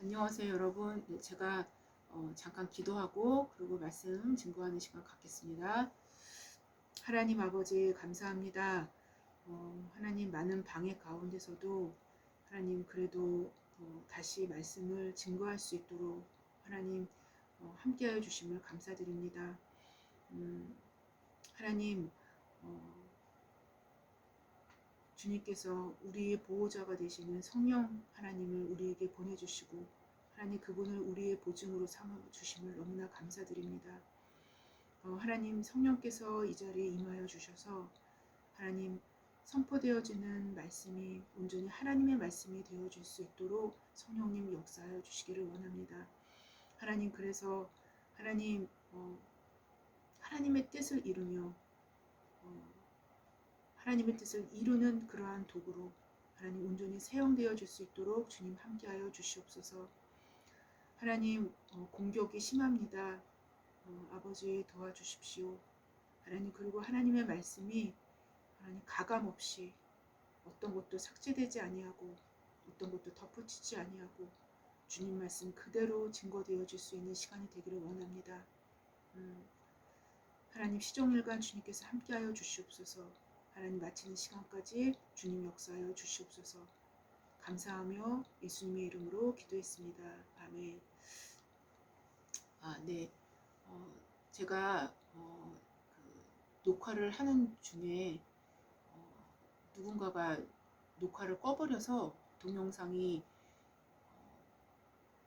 안녕하세요 여러분. 네, 제가 잠깐 기도하고 그리고 말씀 증거하는 시간 갖겠습니다. 하나님 아버지 감사합니다. 하나님 많은 방해 가운데서도 하나님 그래도 다시 말씀을 증거할 수 있도록 하나님 함께하여 주심을 감사드립니다. 음, 하나님 주님께서 우리의 보호자가 되시는 성령 하나님을 우리에게 보내주시고 하나님 그분을 우리의 보증으로 삼아주심을 너무나 감사드립니다. 하나님 성령께서 이 자리에 임하여 주셔서 하나님 선포되어지는 말씀이 온전히 하나님의 말씀이 되어질 수 있도록 성령님 역사하여 주시기를 원합니다. 하나님 그래서 하나님 하나님의 뜻을 이루며 하나님의 뜻을 이루는 그러한 도구로 하나님 온전히 사용되어 줄 수 있도록 주님 함께하여 주시옵소서. 하나님 공격이 심합니다. 아버지 도와주십시오. 하나님 그리고 하나님의 말씀이 하나님 가감 없이 어떤 것도 삭제되지 아니하고 어떤 것도 덧붙이지 아니하고 주님 말씀 그대로 증거되어질 수 있는 시간이 되기를 원합니다. 하나님 시종일관 주님께서 함께하여 주시옵소서. 하나님 마치는 시간까지 주님 역사하여 주시옵소서. 감사하며 예수님의 이름으로 기도했습니다. 아멘. 네. 제가 녹화를 하는 중에 누군가가 녹화를 꺼버려서 동영상이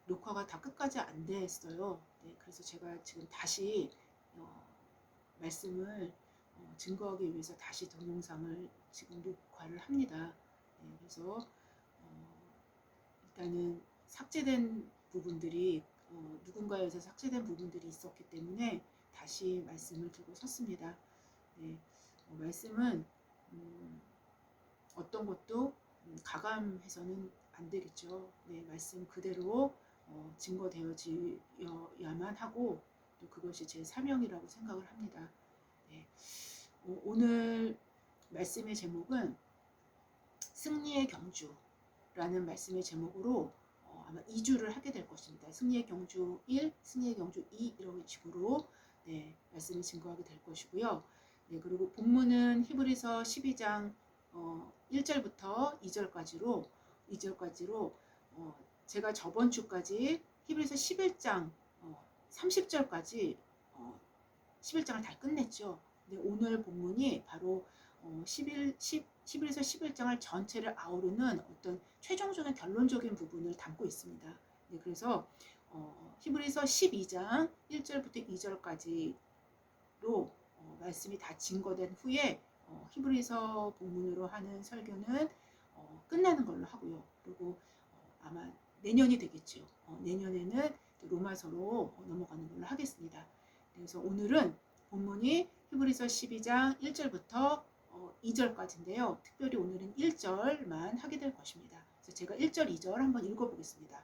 녹화가 다 끝까지 안 됐어요. 네, 그래서 제가 지금 다시 말씀을 증거하기 위해서 다시 동영상을 지금 녹화를 합니다. 네, 그래서 일단은 삭제된 부분들이 누군가에서 삭제된 부분들이 있었기 때문에 다시 말씀을 들고 섰습니다. 네, 말씀은 어떤 것도 가감해서는 안 되겠죠. 네, 말씀 그대로 증거되어야만 하고 또 그것이 제 사명이라고 생각을 합니다. 네, 오늘 말씀의 제목은 승리의 경주라는 말씀의 제목으로 아마 2주를 하게 될 것입니다. 승리의 경주 1, 승리의 경주 2 이런 식으로 네, 말씀을 증거하게 될 것이고요. 네, 그리고 본문은 히브리서 12장 1절부터 2절까지로 제가 저번 주까지 히브리서 11장 30절까지 11장을 다 끝냈죠. 네, 오늘 본문이 바로 11에서 11장을 전체를 아우르는 어떤 최종적인 결론적인 부분을 담고 있습니다. 네, 그래서 히브리서 12장 1절부터 2절까지로 말씀이 다 증거된 후에 히브리서 본문으로 하는 설교는 끝나는 걸로 하고요. 그리고 아마 내년이 되겠죠. 내년에는 로마서로 넘어가는 걸로 하겠습니다. 그래서 오늘은 본문이 히브리서 12장 1절부터 2절까지인데요. 특별히 오늘은 1절만 하게 될 것입니다. 그래서 제가 1절, 2절 한번 읽어보겠습니다.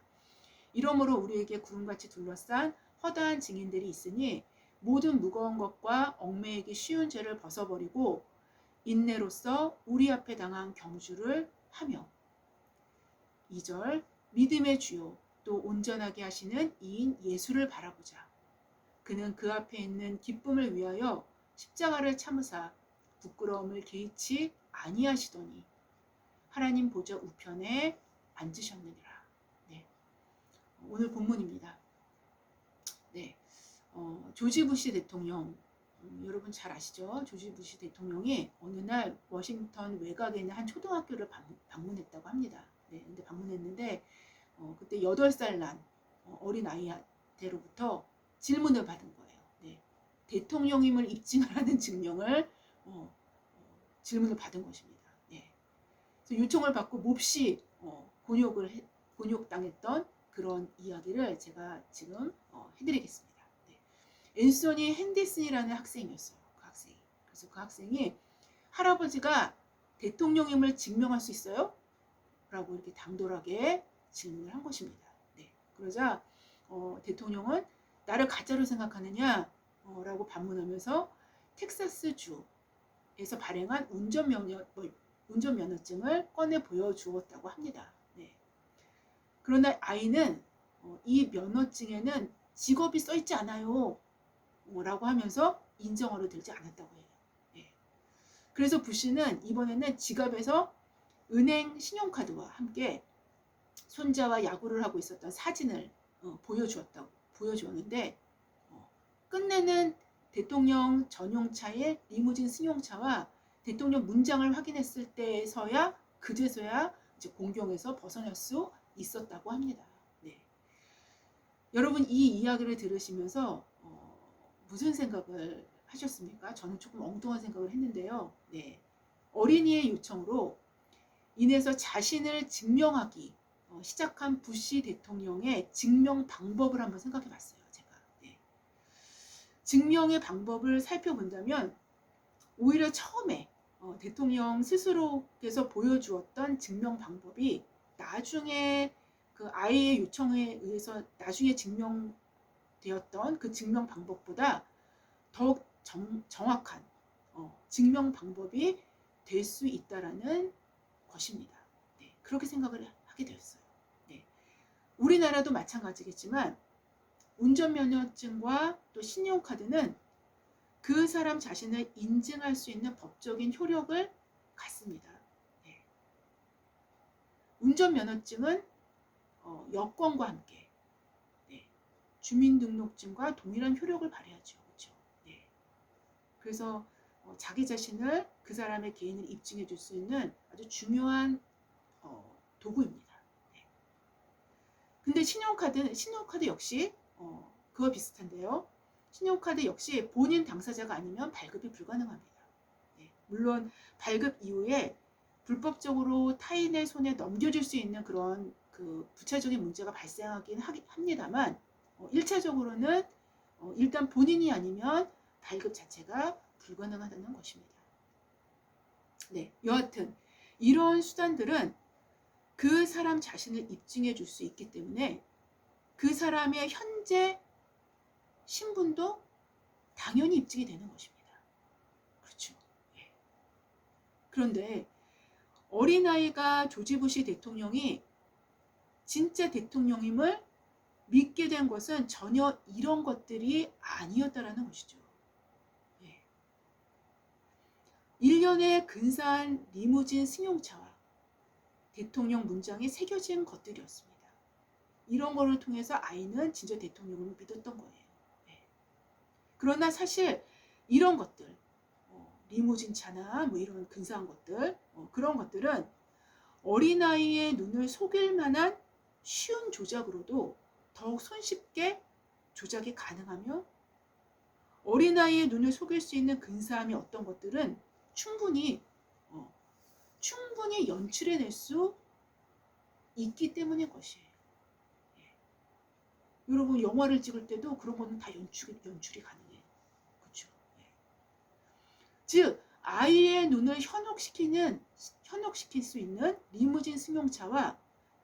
이러므로 우리에게 구름같이 둘러싼 허다한 증인들이 있으니 모든 무거운 것과 얽매이기 쉬운 죄를 벗어버리고 인내로써 우리 앞에 당한 경주를 하며 2절 믿음의 주요 또 온전하게 하시는 이인 예수를 바라보자. 그는 그 앞에 있는 기쁨을 위하여 십자가를 참으사 부끄러움을 개의치 아니하시더니 하나님 보좌 우편에 앉으셨느니라. 네, 오늘 본문입니다. 네, 조지 부시 대통령 여러분 잘 아시죠? 조지 부시 대통령이 어느 날 워싱턴 외곽에 있는 한 초등학교를 방문했다고 합니다. 네, 근데 방문했는데 그때 8살 난 어린 아이한테로부터 질문을 받은 거예요. 네, 대통령임을 입증하라는 증명을 질문을 받은 것입니다. 네, 그래서 요청을 받고 몹시 곤욕당했던 그런 이야기를 제가 지금 해드리겠습니다. 네. 앤소니 핸디슨이라는 학생이었어요. 그 학생이. 그래서 그 학생이 할아버지가 대통령임을 증명할 수 있어요? 라고 이렇게 당돌하게 질문을 한 것입니다. 네. 그러자 대통령은 나를 가짜로 생각하느냐? 라고 반문하면서 텍사스 주에서 발행한 운전면허증을 꺼내 보여주었다고 합니다. 네. 그러나 아이는 이 면허증에는 직업이 써 있지 않아요. 라고 하면서 인정어를 들지 않았다고 해요. 예. 그래서 부시는 이번에는 지갑에서 은행 신용카드와 함께 손자와 야구를 하고 있었던 사진을 보여주었는데 끝내는 대통령 전용차의 리무진 승용차와 대통령 문장을 확인했을 때에서야 그제서야 이제 공경에서 벗어날 수 있었다고 합니다. 네. 여러분 이 이야기를 들으시면서 무슨 생각을 하셨습니까? 저는 조금 엉뚱한 생각을 했는데요. 네. 어린이의 요청으로 인해서 자신을 증명하기 시작한 부시 대통령의 증명 방법을 한번 생각해 봤어요. 제가. 네. 증명의 방법을 살펴본다면 오히려 처음에 대통령 스스로께서 보여주었던 증명 방법이 나중에 그 아이의 요청에 의해서 나중에 증명되었던 그 증명 방법보다 더욱 정확한 증명 방법이 될 수 있다라는 것입니다. 네, 그렇게 생각을 하게 되었어요. 네. 우리나라도 마찬가지겠지만 운전면허증과 또 신용카드는 그 사람 자신을 인증할 수 있는 법적인 효력을 갖습니다. 네. 운전면허증은 여권과 함께 주민등록증과 동일한 효력을 발휘하죠. 그렇죠? 네. 그래서 자기 자신을 그 사람의 개인을 입증해 줄 수 있는 아주 중요한 도구입니다. 네. 근데 신용카드 역시 그와 비슷한데요. 신용카드 역시 본인 당사자가 아니면 발급이 불가능합니다. 네. 물론 발급 이후에 불법적으로 타인의 손에 넘겨줄 수 있는 그런 그 부차적인 문제가 발생하긴 합니다만 1차적으로는 일단 본인이 아니면 발급 자체가 불가능하다는 것입니다. 네, 여하튼 이런 수단들은 그 사람 자신을 입증해 줄 수 있기 때문에 그 사람의 현재 신분도 당연히 입증이 되는 것입니다. 그렇죠. 예. 그런데 어린아이가 조지 부시 대통령이 진짜 대통령임을 믿게 된 것은 전혀 이런 것들이 아니었다라는 것이죠. 예. 1년의 근사한 리무진 승용차와 대통령 문장이 새겨진 것들이었습니다. 이런 거를 통해서 아이는 진짜 대통령을 믿었던 거예요. 예. 그러나 사실 이런 것들, 리무진 차나 뭐 이런 근사한 것들, 그런 것들은 어린아이의 눈을 속일 만한 쉬운 조작으로도 더욱 손쉽게 조작이 가능하며 어린아이의 눈을 속일 수 있는 근사함이 어떤 것들은 충분히 연출해낼 수 있기 때문의 것이에요. 예. 여러분 영화를 찍을 때도 그런 거는 다 연출이 가능해요. 그렇죠? 예. 즉 아이의 눈을 현혹시킬 수 있는 리무진 승용차와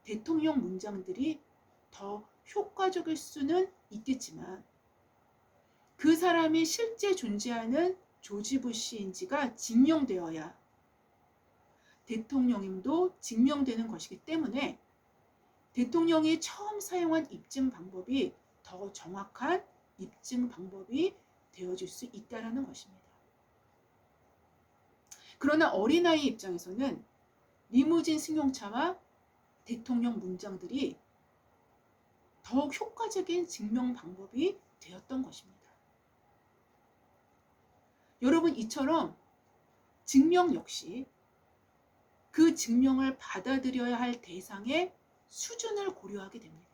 대통령 문장들이 더 효과적일 수는 있겠지만 그 사람이 실제 존재하는 조지 부시인지가 증명되어야 대통령임도 증명되는 것이기 때문에 대통령이 처음 사용한 입증 방법이 더 정확한 입증 방법이 되어줄 수 있다는 것입니다. 그러나 어린아이 입장에서는 리무진 승용차와 대통령 문장들이 더욱 효과적인 증명 방법이 되었던 것입니다. 여러분 이처럼 증명 역시 그 증명을 받아들여야 할 대상의 수준을 고려하게 됩니다.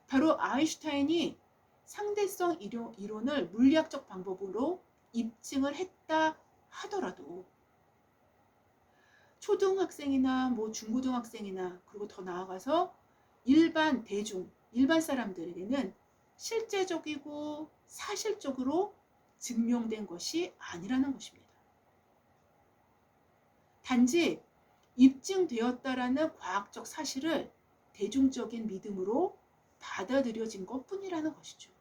바로 아인슈타인이 상대성 이론을 물리학적 방법으로 입증을 했다 하더라도 초등학생이나 뭐 중고등학생이나 그리고 더 나아가서 일반 사람들에게는 실제적이고 사실적으로 증명된 것이 아니라는 것입니다. 단지 입증되었다라는 과학적 사실을 대중적인 믿음으로 받아들여진 것뿐이라는 것이죠.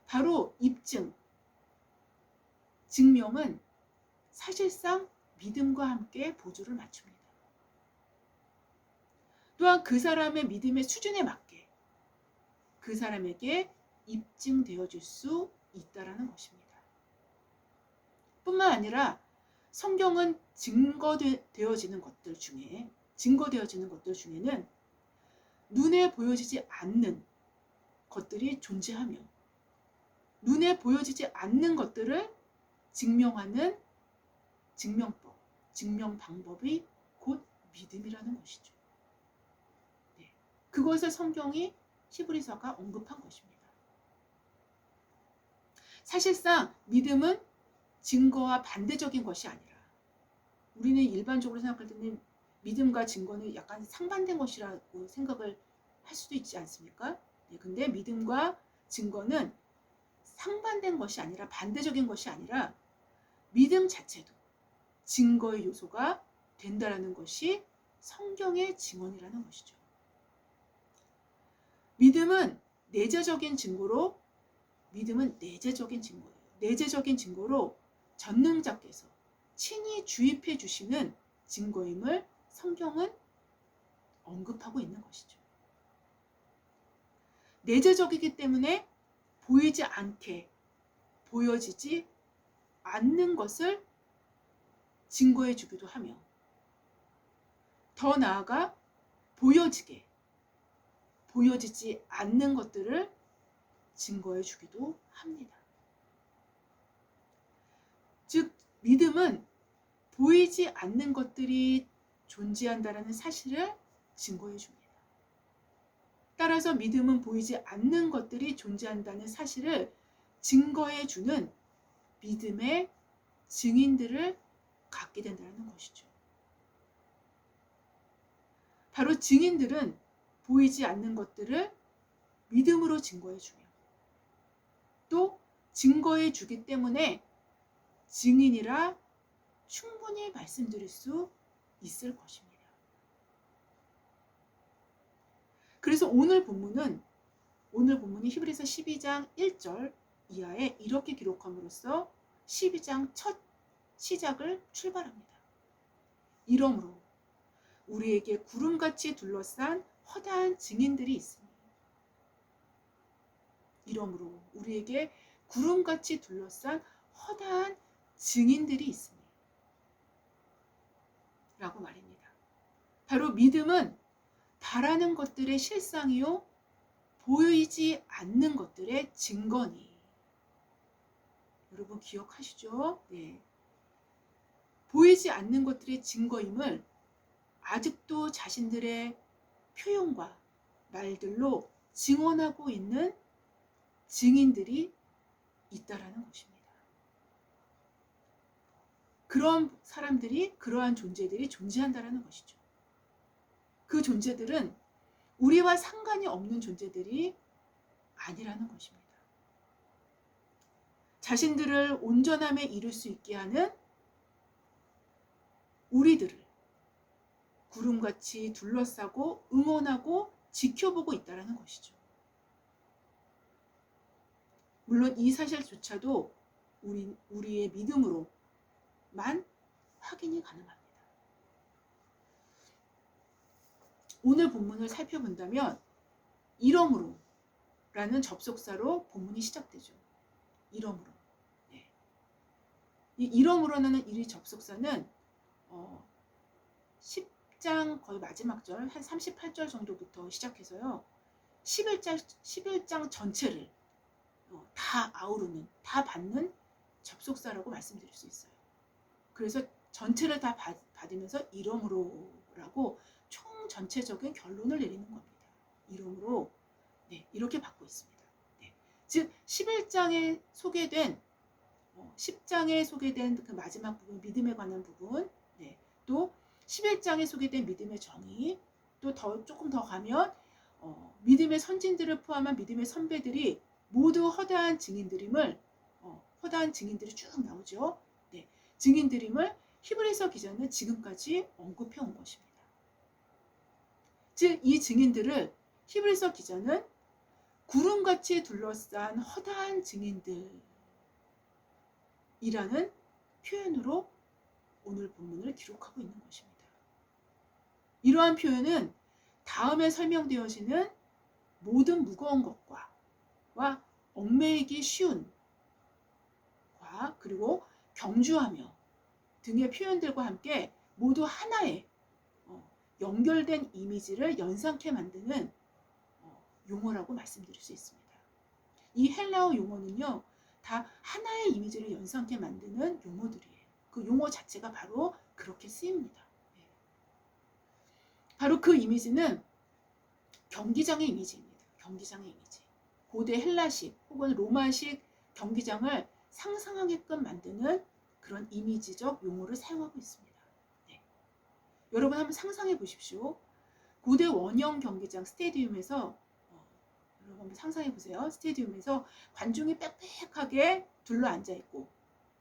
바로 증명은 사실상 믿음과 함께 보조를 맞춥니다. 또한 그 사람의 믿음의 수준에 맞게 그 사람에게 입증되어질 수 있다라는 것입니다. 뿐만 아니라 성경은 증거되어지는 것들 중에는 눈에 보여지지 않는 것들이 존재하며 눈에 보여지지 않는 것들을 증명하는 증명 방법이 곧 믿음이라는 것이죠. 네. 그것을 성경이 히브리서가 언급한 것입니다. 사실상 믿음은 증거와 반대적인 것이 아니라 우리는 일반적으로 생각할 때는 믿음과 증거는 약간 상반된 것이라고 생각을 할 수도 있지 않습니까? 네, 근데 믿음과 증거는 상반된 것이 아니라 반대적인 것이 아니라 믿음 자체도 증거의 요소가 된다라는 것이 성경의 증언이라는 것이죠. 믿음은 내재적인 증거예요. 내재적인 증거로 전능자께서 친히 주입해 주시는 증거임을 성경은 언급하고 있는 것이죠. 내재적이기 때문에 보이지 않게 보여지지 않는 것을 증거해 주기도 하며 더 나아가 보여지지 않는 것들을 증거해 주기도 합니다. 즉 믿음은 보이지 않는 것들이 존재한다는 사실을 증거해 줍니다. 따라서 믿음은 보이지 않는 것들이 존재한다는 사실을 증거해 주는 믿음의 증인들을 갖게 된다는 것이죠. 바로 증인들은 보이지 않는 것들을 믿음으로 증거해 주며 또 증거해 주기 때문에 증인이라 충분히 말씀드릴 수 있을 것입니다. 그래서 오늘 본문이 히브리서 12장 1절 이하에 이렇게 기록함으로써 12장 첫 시작을 출발합니다. 이러므로 우리에게 구름같이 둘러싼 허다한 증인들이 있으니 라고 말입니다. 바로 믿음은 바라는 것들의 실상이요 보이지 않는 것들의 증거니. 여러분 기억하시죠? 네. 보이지 않는 것들의 증거임을 아직도 자신들의 표현과 말들로 증언하고 있는 증인들이 있다라는 것입니다. 그러한 존재들이 존재한다라는 것이죠. 그 존재들은 우리와 상관이 없는 존재들이 아니라는 것입니다. 자신들을 온전함에 이룰 수 있게 하는 우리들을 구름같이 둘러싸고 응원하고 지켜보고 있다는 것이죠. 물론 이 사실조차도 우리의 믿음으로만 확인이 가능합니다. 오늘 본문을 살펴본다면 이러므로 라는 접속사로 본문이 시작되죠. 이러므로. 네. 이 이러므로라는 이 접속사는 10장 거의 마지막 절 한 38절 정도부터 시작해서요. 11장 전체를 다 아우르는, 다 받는 접속사라고 말씀드릴 수 있어요. 그래서 전체를 다 받으면서 이러므로라고 총 전체적인 결론을 내리는 겁니다. 이러므로 네, 이렇게 받고 있습니다. 네. 즉 10장에 소개된 그 마지막 부분, 믿음에 관한 부분, 네. 또 11장에 소개된 믿음의 정의, 또 조금 더 가면 믿음의 선진들을 포함한 믿음의 선배들이 모두 허다한 증인들이 쭉 나오죠. 네. 증인들임을 히브리서 기자는 지금까지 언급해 온 것입니다. 즉 이 증인들을 히브리서 기자는 구름같이 둘러싼 허다한 증인들이라는 표현으로 오늘 본문을 기록하고 있는 것입니다. 이러한 표현은 다음에 설명되어지는 모든 무거운 것과 얽매이기 쉬운 과 그리고 경주하며 등의 표현들과 함께 모두 하나의 연결된 이미지를 연상케 만드는 용어라고 말씀드릴 수 있습니다. 이 헬라어 용어는요, 다 하나의 이미지를 연상케 만드는 용어들이에요. 그 용어 자체가 바로 그렇게 쓰입니다. 바로 그 이미지는 경기장의 이미지입니다. 경기장의 이미지. 고대 헬라식 혹은 로마식 경기장을 상상하게끔 만드는 그런 이미지적 용어를 사용하고 있습니다. 네. 여러분 한번 상상해 보십시오. 고대 원형 경기장 스테디움에서 여러분 한번 상상해 보세요. 스테디움에서 관중이 빽빽하게 둘러 앉아 있고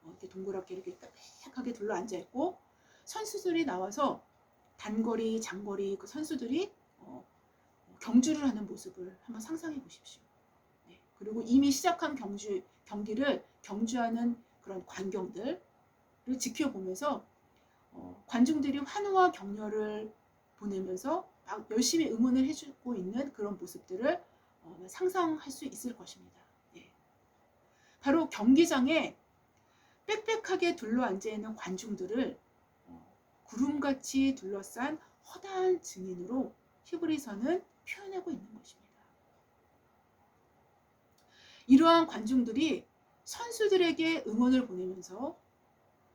이렇게 동그랗게 이렇게 빽빽하게 둘러 앉아 있고 선수들이 나와서 단거리, 장거리 그 선수들이 경주를 하는 모습을 한번 상상해 보십시오. 네. 그리고 이미 시작한 경기를 경주하는 그런 광경들을 지켜보면서 관중들이 환호와 격려를 보내면서 막 열심히 응원을 해주고 있는 그런 모습들을 상상할 수 있을 것입니다. 네. 바로 경기장에 빽빽하게 둘러앉아 있는 관중들을 구름같이 둘러싼 허다한 증인으로 히브리서는 표현하고 있는 것입니다. 이러한 관중들이 선수들에게 응원을 보내면서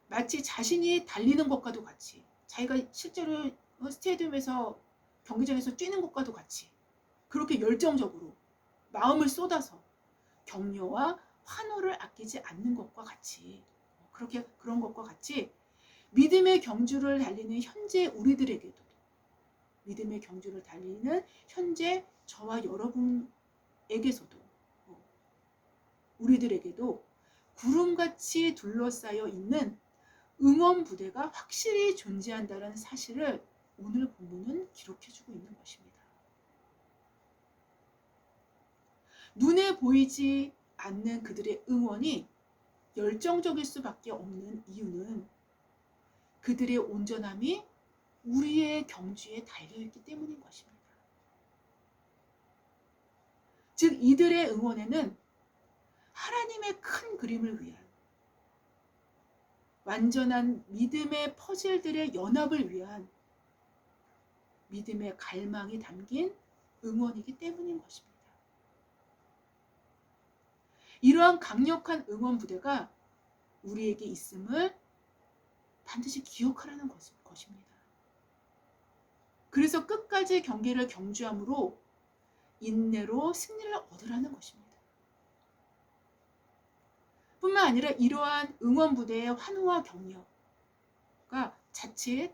마치 자신이 달리는 것과도 같이 자기가 실제로 스테디움에서 경기장에서 뛰는 것과도 같이 그렇게 열정적으로 마음을 쏟아서 격려와 환호를 아끼지 않는 것과 같이 그런 것과 같이 믿음의 경주를 달리는 현재 우리들에게도 믿음의 경주를 달리는 현재 저와 여러분에게서도 우리들에게도 구름같이 둘러싸여 있는 응원 부대가 확실히 존재한다는 사실을 오늘 본문은 기록해주고 있는 것입니다. 눈에 보이지 않는 그들의 응원이 열정적일 수밖에 없는 이유는 그들의 온전함이 우리의 경주에 달려있기 때문인 것입니다. 즉 이들의 응원에는 하나님의 큰 그림을 위한 완전한 믿음의 퍼즐들의 연합을 위한 믿음의 갈망이 담긴 응원이기 때문인 것입니다. 이러한 강력한 응원 부대가 우리에게 있음을 반드시 기억하라는 것입니다. 그래서 끝까지 경기를 경주함으로 인내로 승리를 얻으라는 것입니다. 뿐만 아니라 이러한 응원 부대의 환호와 격려가 자칫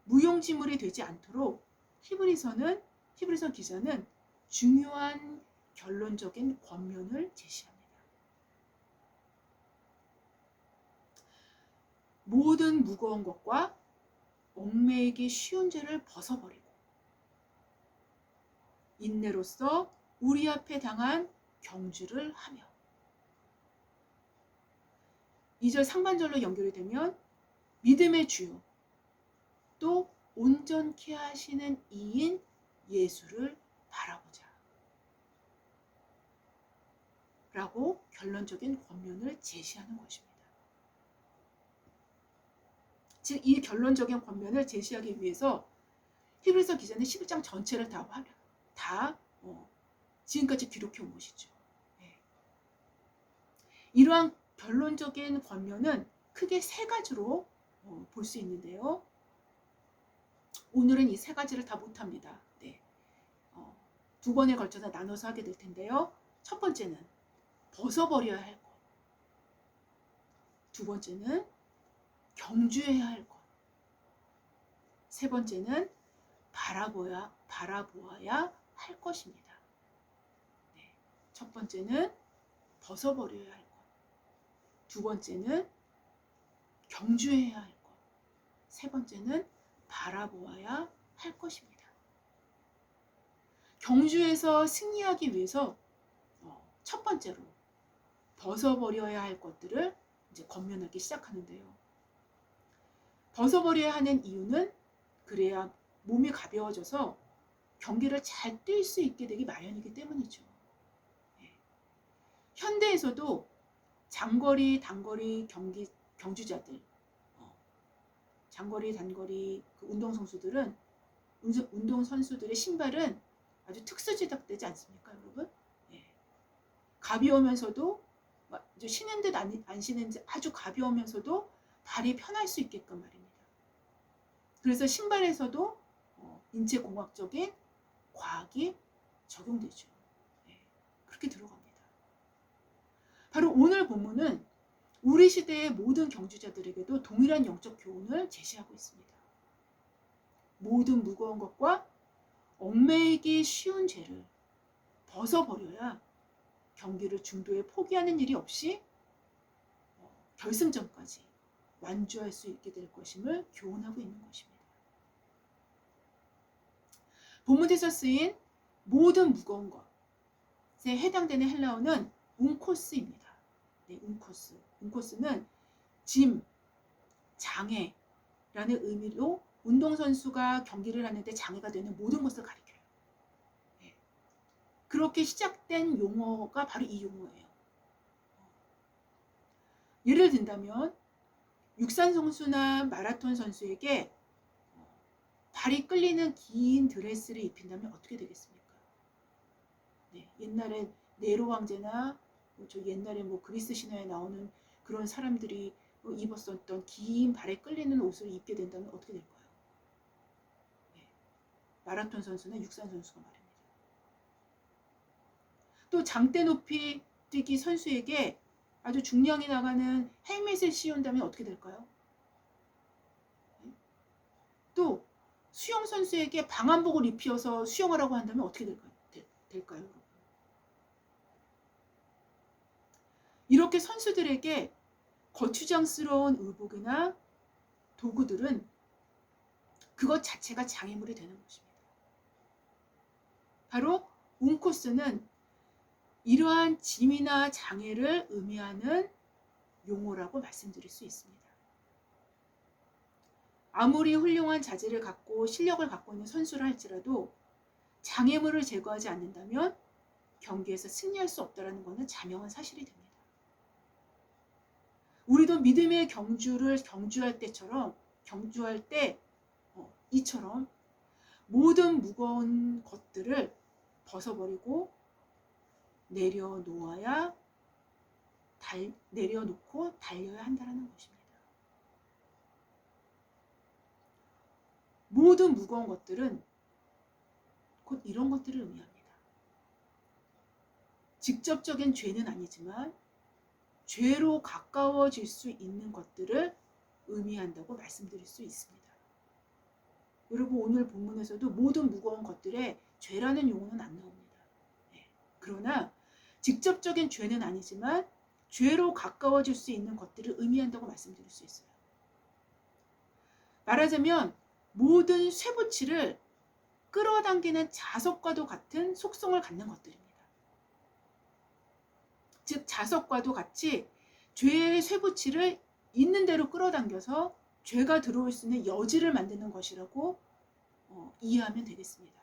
무용지물이 되지 않도록 히브리서 기자는 중요한 결론적인 권면을 제시합니다. 모든 무거운 것과 얽매이기 쉬운 죄를 벗어버리고 인내로서 우리 앞에 당한 경주를 하며 2절 상반절로 연결이 되면 믿음의 주요 또 온전케 하시는 이인 예수를 바라보자 라고 결론적인 권면을 제시하는 것입니다. 즉 이 결론적인 권면을 제시하기 위해서 히브리서 기자는 11장 전체를 다 지금까지 기록해 온 것이죠. 네. 이러한 결론적인 권면은 크게 세 가지로 볼 수 있는데요. 오늘은 이 세 가지를 다 못합니다. 네. 두 번에 걸쳐서 나눠서 하게 될 텐데요. 첫 번째는 벗어버려야 할 것. 두 번째는 경주해야 할 것. 세 번째는 바라보아야 할 것입니다. 네. 첫 번째는 벗어버려야 할 것. 두 번째는 경주해야 할 것. 세 번째는 바라보아야 할 것입니다. 경주에서 승리하기 위해서 첫 번째로 벗어버려야 할 것들을 이제 권면하기 시작하는데요. 벗어버려야 하는 이유는 그래야 몸이 가벼워져서 경기를 잘 뛸 수 있게 되기 마련이기 때문이죠. 예. 현대에서도 장거리, 단거리 경주자들, 장거리, 단거리 그 운동선수들은 운동선수들의 신발은 아주 특수 제작되지 않습니까, 여러분? 예. 가벼우면서도 신은 듯 안 신은 듯 아주 가벼우면서도 발이 편할 수 있게끔 말입니다. 그래서 신발에서도 인체공학적인 과학이 적용되죠. 예. 그렇게 들어갑니다. 바로 오늘 본문은 우리 시대의 모든 경주자들에게도 동일한 영적 교훈을 제시하고 있습니다. 모든 무거운 것과 얽매이기 쉬운 죄를 벗어버려야 경기를 중도에 포기하는 일이 없이 결승전까지 완주할 수 있게 될 것임을 교훈하고 있는 것입니다. 본문에서 쓰인 모든 무거운 것에 해당되는 헬라어는 운코스입니다. 네, 운코스. 운코스는 짐, 장애라는 의미로 운동선수가 경기를 하는데 장애가 되는 모든 것을 가리켜요. 네. 그렇게 시작된 용어가 바로 이 용어예요. 예를 든다면 육산 선수나 마라톤 선수에게 발이 끌리는 긴 드레스를 입힌다면 어떻게 되겠습니까? 네, 옛날에 네로 왕제나 저 옛날에 그리스 신화에 나오는 그런 사람들이 입었었던 긴 발에 끌리는 옷을 입게 된다면 어떻게 될까요? 네, 마라톤 선수나 육산 선수가 말입니다. 또 장대 높이 뛰기 선수에게 아주 중량이 나가는 헬멧을 씌운다면 어떻게 될까요? 네? 또 수영 선수에게 방한복을 입혀서 수영하라고 한다면 어떻게 될까요? 이렇게 선수들에게 거추장스러운 의복이나 도구들은 그것 자체가 장애물이 되는 것입니다. 바로 운코스는 이러한 짐이나 장애를 의미하는 용어라고 말씀드릴 수 있습니다. 아무리 훌륭한 자질을 갖고 실력을 갖고 있는 선수를 할지라도 장애물을 제거하지 않는다면 경기에서 승리할 수 없다는 것은 자명한 사실이 됩니다. 우리도 믿음의 경주할 때 이처럼 모든 무거운 것들을 벗어버리고 내려놓고 달려야 한다는 것입니다. 모든 무거운 것들은 곧 이런 것들을 의미합니다. 직접적인 죄는 아니지만 죄로 가까워질 수 있는 것들을 의미한다고 말씀드릴 수 있습니다. 여러분 오늘 본문에서도 모든 무거운 것들에 죄라는 용어는 안 나옵니다. 네. 그러나 직접적인 죄는 아니지만 죄로 가까워질 수 있는 것들을 의미한다고 말씀드릴 수 있어요. 말하자면 모든 쇠붙이를 끌어당기는 자석과도 같은 속성을 갖는 것들입니다. 즉 자석과도 같이 죄의 쇠붙이를 있는 대로 끌어당겨서 죄가 들어올 수 있는 여지를 만드는 것이라고 이해하면 되겠습니다.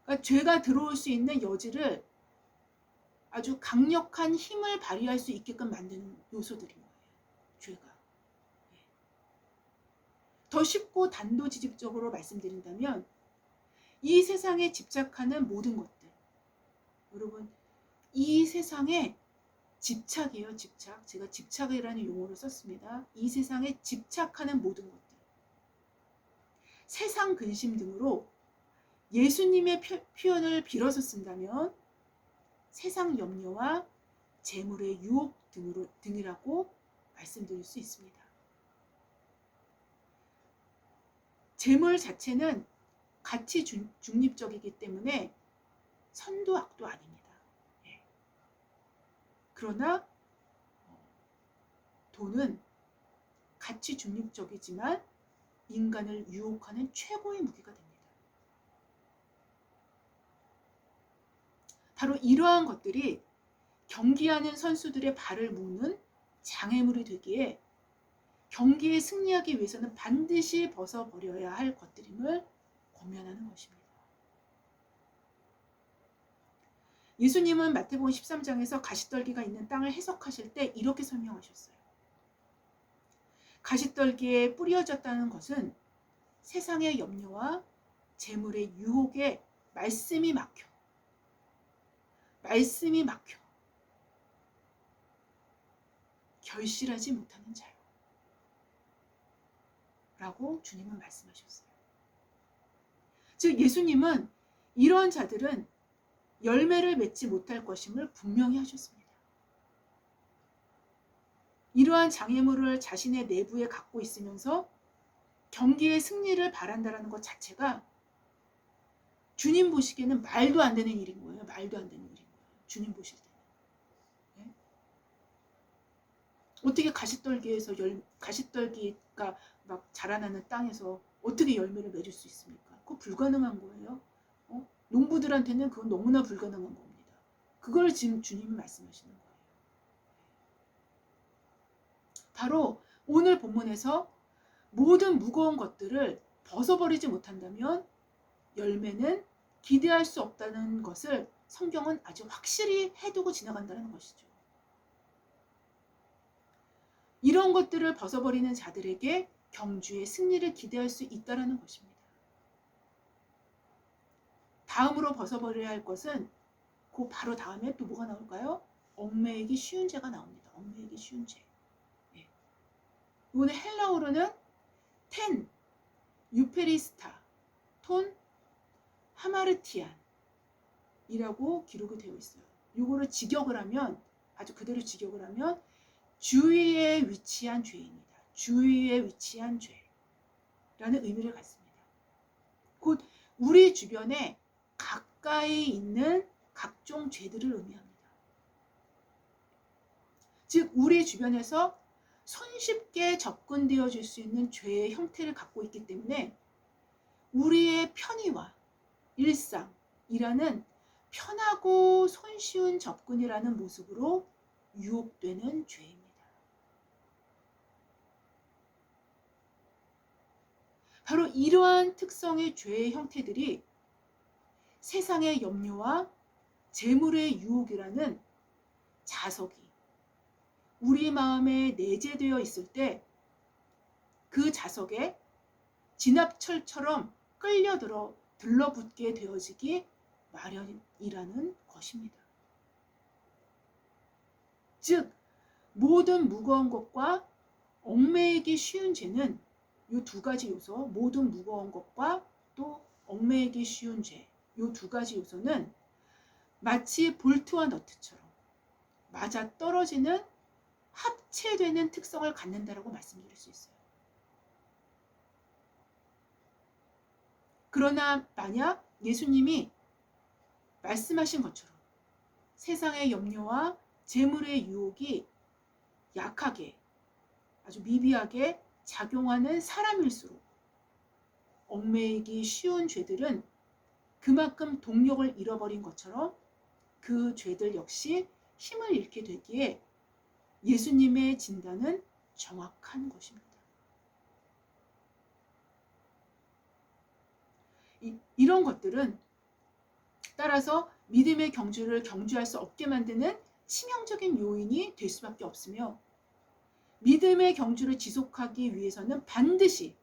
그러니까 죄가 들어올 수 있는 여지를 아주 강력한 힘을 발휘할 수 있게끔 만드는 요소들인 거예요. 죄가. 더 쉽고 단도직입적으로 말씀드린다면 이 세상에 집착하는 모든 것들, 여러분 이 세상에 집착이에요. 집착. 제가 집착이라는 용어를 썼습니다. 이 세상에 집착하는 모든 것들, 세상 근심 등으로 예수님의 표현을 빌어서 쓴다면 세상 염려와 재물의 유혹 등이라고 말씀드릴 수 있습니다. 재물 자체는 가치 중립적이기 때문에 선도 악도 아닙니다. 그러나 돈은 가치 중립적이지만 인간을 유혹하는 최고의 무기가 됩니다. 바로 이러한 것들이 경기하는 선수들의 발을 묶는 장애물이 되기에 경기에 승리하기 위해서는 반드시 벗어버려야 할 것들임을 권면하는 것입니다. 예수님은 마태복음 13장에서 가시떨기가 있는 땅을 해석하실 때 이렇게 설명하셨어요. 가시떨기에 뿌려졌다는 것은 세상의 염려와 재물의 유혹에 말씀이 막혀 결실하지 못하는 자요 라고 주님은 말씀하셨어요. 즉 예수님은 이러한 자들은 열매를 맺지 못할 것임을 분명히 하셨습니다. 이러한 장애물을 자신의 내부에 갖고 있으면서 경기의 승리를 바란다는 것 자체가 주님 보시기에는 말도 안 되는 일인 거예요. 말도 안 되는 일인 거예요. 주님 보실 때는. 네? 어떻게 가시떨기가 막 자라나는 땅에서 어떻게 열매를 맺을 수 있습니까? 그거 불가능한 거예요. 농부들한테는 그건 너무나 불가능한 겁니다. 그걸 지금 주님이 말씀하시는 거예요. 바로 오늘 본문에서 모든 무거운 것들을 벗어버리지 못한다면 열매는 기대할 수 없다는 것을 성경은 아주 확실히 해두고 지나간다는 것이죠. 이런 것들을 벗어버리는 자들에게 경주의 승리를 기대할 수 있다는 것입니다. 다음으로 벗어버려야 할 것은 그 바로 다음에 또 뭐가 나올까요? 얽매이기 쉬운 죄가 나옵니다. 얽매이기 쉬운 죄. 네. 이거는 헬라어로는 텐, 유페리스타, 톤, 하마르티안 이라고 기록이 되어 있어요. 이거를 직역을 하면 아주 그대로 직역을 하면 주위에 위치한 죄입니다. 주위에 위치한 죄라는 의미를 갖습니다. 곧 우리 주변에 가까이 있는 각종 죄들을 의미합니다. 즉 우리 주변에서 손쉽게 접근되어 줄 수 있는 죄의 형태를 갖고 있기 때문에 우리의 편의와 일상이라는 편하고 손쉬운 접근이라는 모습으로 유혹되는 죄입니다. 바로 이러한 특성의 죄의 형태들이 세상의 염려와 재물의 유혹이라는 자석이 우리 마음에 내재되어 있을 때 그 자석에 진압철처럼 끌려들어 들러붙게 되어지기 마련이라는 것입니다. 즉 모든 무거운 것과 얽매이기 쉬운 죄는 이 두 가지 요소, 모든 무거운 것과 또 얽매이기 쉬운 죄, 이 두 가지 요소는 마치 볼트와 너트처럼 맞아 떨어지는 합체되는 특성을 갖는다라고 말씀드릴 수 있어요. 그러나 만약 예수님이 말씀하신 것처럼 세상의 염려와 재물의 유혹이 약하게 아주 미비하게 작용하는 사람일수록 얽매이기 쉬운 죄들은 그만큼 동력을 잃어버린 것처럼 그 죄들 역시 힘을 잃게 되기에 예수님의 진단은 정확한 것입니다. 이런 것들은 따라서 믿음의 경주를 경주할 수 없게 만드는 치명적인 요인이 될 수밖에 없으며 믿음의 경주를 지속하기 위해서는 반드시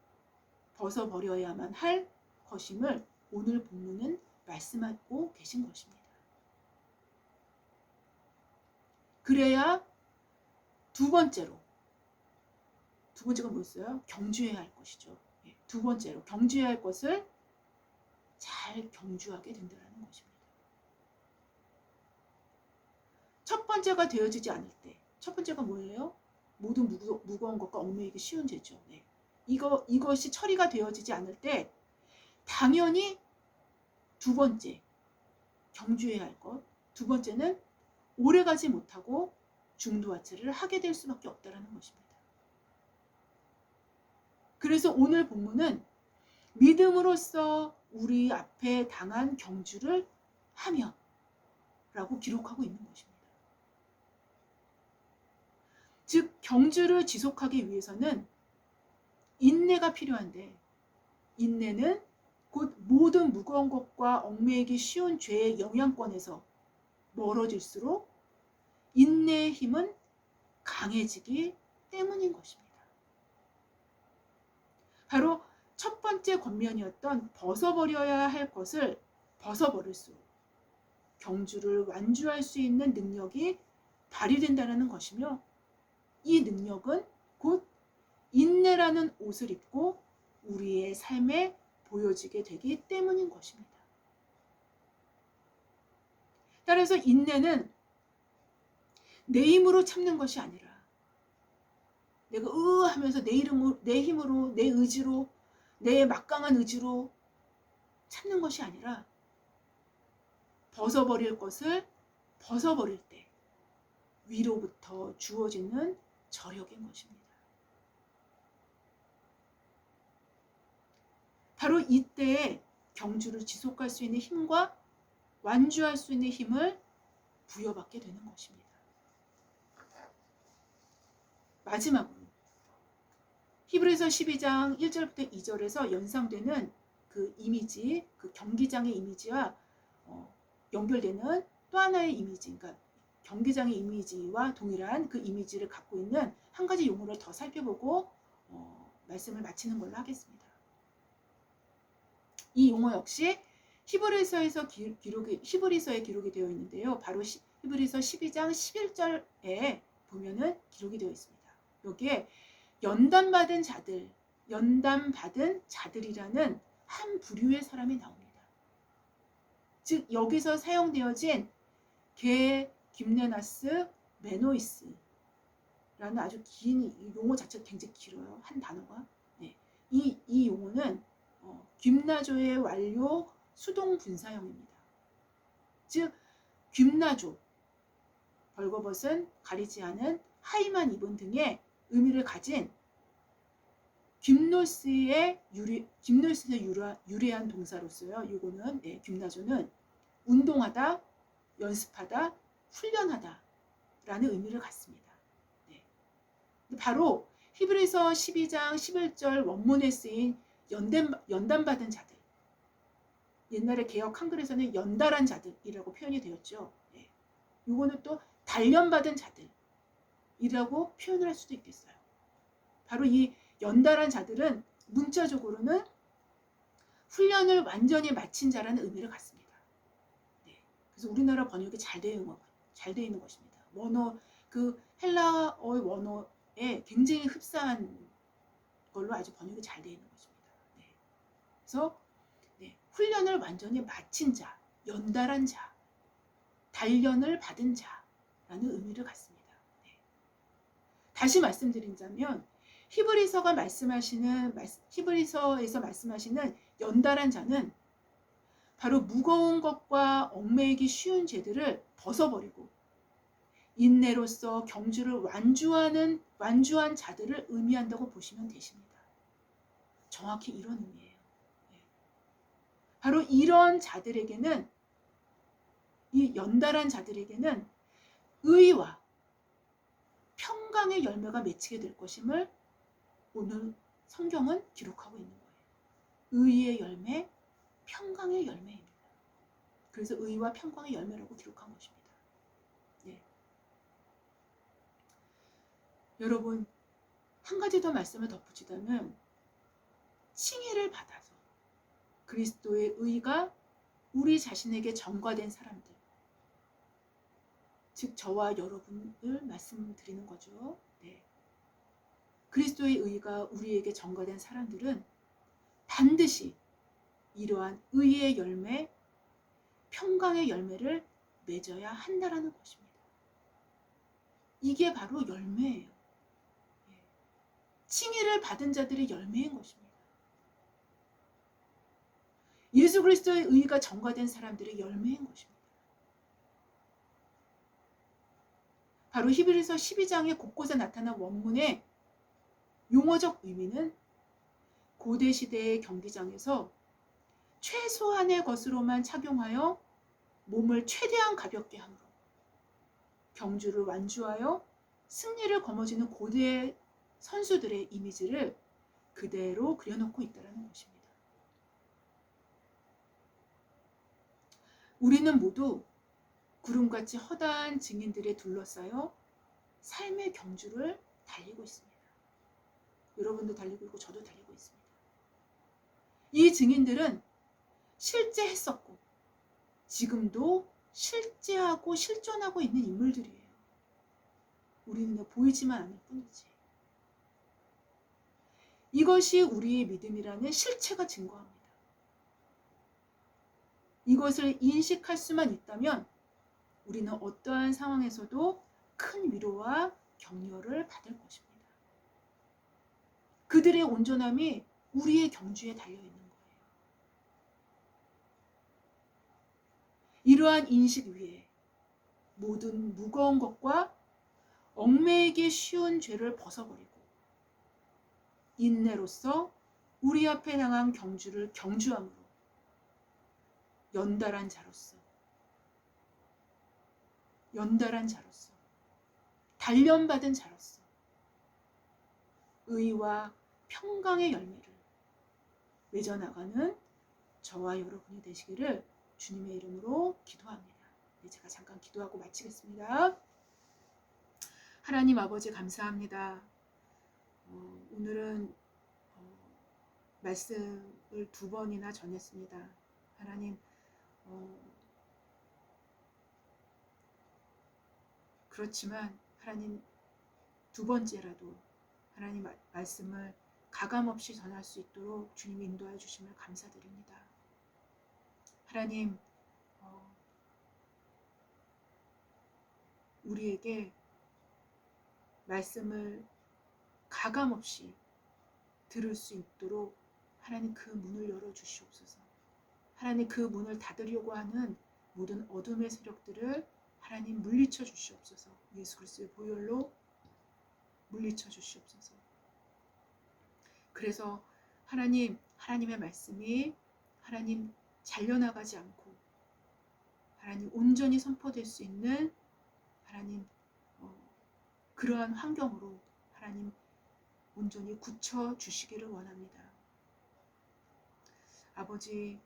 벗어버려야만 할 것임을 오늘 본문은 말씀하고 계신 것입니다. 그래야 두 번째가 뭐였어요? 경주해야 할 것이죠. 두 번째로 경주해야 할 것을 잘 경주하게 된다는 것입니다. 첫 번째가 되어지지 않을 때, 첫 번째가 뭐예요? 모든 무거운 것과 얽매이기 쉬운 죄죠. 네. 이것이 처리가 되어지지 않을 때 당연히 두 번째 경주해야 할 것, 두 번째는 오래가지 못하고 중도하체를 하게 될 수밖에 없다는 것입니다. 그래서 오늘 본문은 믿음으로써 우리 앞에 당한 경주를 하며 라고 기록하고 있는 것입니다. 즉 경주를 지속하기 위해서는 인내가 필요한데, 인내는 곧 모든 무거운 것과 얽매이기 쉬운 죄의 영향권에서 멀어질수록 인내의 힘은 강해지기 때문인 것입니다. 바로 첫 번째 권면이었던 벗어버려야 할 것을 벗어버릴수록 경주를 완주할 수 있는 능력이 발휘된다는 것이며, 이 능력은 곧 인내라는 옷을 입고 우리의 삶에 보여지게 되기 때문인 것입니다. 따라서 인내는 내 힘으로 참는 것이 아니라 내가 하면서 내 힘으로, 내 의지로, 내 막강한 의지로 참는 것이 아니라 벗어버릴 것을 벗어버릴 때 위로부터 주어지는 저력인 것입니다. 바로 이때에 경주를 지속할 수 있는 힘과 완주할 수 있는 힘을 부여받게 되는 것입니다. 마지막으로 히브리서 12장 1절부터 2절에서 연상되는 그 이미지, 그 경기장의 이미지와 연결되는 또 하나의 이미지, 그러니까 경기장의 이미지와 동일한 그 이미지를 갖고 있는 한 가지 용어를 더 살펴보고 말씀을 마치는 걸로 하겠습니다. 이 용어 역시 히브리서에 기록이 되어 있는데요. 바로 히브리서 12장 11절에 보면은 기록이 되어 있습니다. 여기에 연단받은 자들이라는 한 부류의 사람이 나옵니다. 즉 여기서 사용되어진 게 김네나스 메노이스라는 아주 긴 용어 자체가 굉장히 길어요. 한 단어가. 네. 이 용어는 김나조의 완료 수동 분사형입니다. 즉 김나조, 벌거벗은 가리지 않은 하의만 입은 등의 의미를 가진 김노스에 유래한 동사로서요. 이거는 김나조는 운동하다, 연습하다, 훈련하다 라는 의미를 갖습니다. 네. 바로 히브리서 12장 11절 원문에 쓰인 연단받은 자들, 옛날에 개역 한글에서는 연달한 자들이라고 표현이 되었죠. 네. 이거는 또 단련받은 자들이라고 표현을 할 수도 있겠어요. 바로 이 연달한 자들은 문자적으로는 훈련을 완전히 마친 자라는 의미를 갖습니다. 네. 그래서 우리나라 번역이 잘 되어 있는 것입니다. 그 헬라어의 원어에 굉장히 흡사한 걸로 아주 번역이 잘 되어 있는 것입니다. 네. 그래서 훈련을 완전히 마친 자, 연달한 자, 단련을 받은 자라는 의미를 갖습니다. 네. 다시 말씀드리자면 히브리서에서 말씀하시는 연달한 자는 바로 무거운 것과 얽매이기 쉬운 죄들을 벗어버리고 인내로서 경주를 완주한 자들을 의미한다고 보시면 되십니다. 정확히 이런 의미예요. 네. 바로 이런 자들에게는, 이 연달한 자들에게는 의와 평강의 열매가 맺히게 될 것임을 오늘 성경은 기록하고 있는 거예요. 의의 열매, 평강의 열매입니다. 그래서 의와 평강의 열매라고 기록한 것입니다. 네. 여러분, 한 가지 더 말씀을 덧붙이자면 칭의를 받아서 그리스도의 의가 우리 자신에게 전가된 사람들, 즉 저와 여러분을 말씀드리는 거죠. 네. 그리스도의 의가 우리에게 전가된 사람들은 반드시 이러한 의의 열매, 평강의 열매를 맺어야 한다라는 것입니다. 이게 바로 열매예요. 칭의를 받은 자들의 열매인 것입니다. 예수 그리스도의 의가 전가된 사람들의 열매인 것입니다. 바로 히브리서 12장의 곳곳에 나타난 원문의 용어적 의미는 고대 시대의 경기장에서 최소한의 것으로만 착용하여 몸을 최대한 가볍게 함으로 경주를 완주하여 승리를 거머쥐는 고대 선수들의 이미지를 그대로 그려놓고 있다는 것입니다. 우리는 모두 구름같이 허다한 증인들에 둘러싸여 삶의 경주를 달리고 있습니다. 여러분도 달리고 있고 저도 달리고 있습니다. 이 증인들은 실제 했었고 지금도 실제하고 실존하고 있는 인물들이에요. 우리 눈에 보이지만 않을 뿐이지. 이것이 우리의 믿음이라는 실체가 증거합니다. 이것을 인식할 수만 있다면 우리는 어떠한 상황에서도 큰 위로와 격려를 받을 것입니다. 그들의 온전함이 우리의 경주에 달려있는 거예요. 이러한 인식 위에 모든 무거운 것과 얽매이기 쉬운 죄를 벗어버리고 인내로서 우리 앞에 당한 경주를 경주함으로 연달한 자로서 단련받은 자로서 의와 평강의 열매를 맺어나가는 저와 여러분이 되시기를 주님의 이름으로 기도합니다. 네, 제가 잠깐 기도하고 마치겠습니다. 하나님 아버지 감사합니다. 오늘은 말씀을 2번이나 전했습니다. 하나님 그렇지만 하나님 2번째라도 하나님 말씀을 가감없이 전할 수 있도록 주님 인도해 주심을 감사드립니다. 하나님 우리에게 말씀을 가감없이 들을 수 있도록 하나님 그 문을 열어주시옵소서. 하나님 그 문을 닫으려고 하는 모든 어둠의 세력들을 하나님 물리쳐 주시옵소서. 예수 그리스도의 보혈로 물리쳐 주시옵소서. 그래서 하나님의 말씀이 하나님 잘려나가지 않고 하나님 온전히 선포될 수 있는 하나님 그러한 환경으로 하나님 온전히 굳혀 주시기를 원합니다. 아버지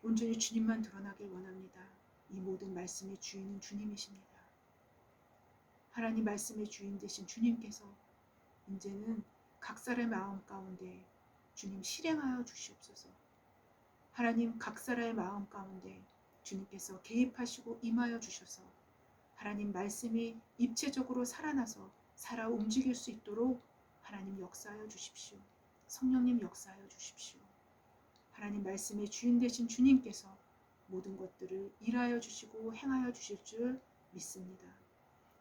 온전히 주님만 드러나길 원합니다. 이 모든 말씀의 주인은 주님이십니다. 하나님 말씀의 주인 되신 주님께서 이제는 각 사람의 마음 가운데 주님 실행하여 주시옵소서. 하나님 각 사람의 마음 가운데 주님께서 개입하시고 임하여 주셔서 하나님 말씀이 입체적으로 살아나서 살아 움직일 수 있도록 하나님 역사하여 주십시오. 성령님 역사하여 주십시오. 하나님 말씀의 주인 되신 주님께서 모든 것들을 일하여 주시고 행하여 주실 줄 믿습니다.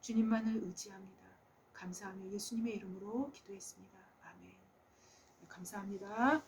주님만을 의지합니다. 감사하며 예수님의 이름으로 기도했습니다. 아멘. 감사합니다.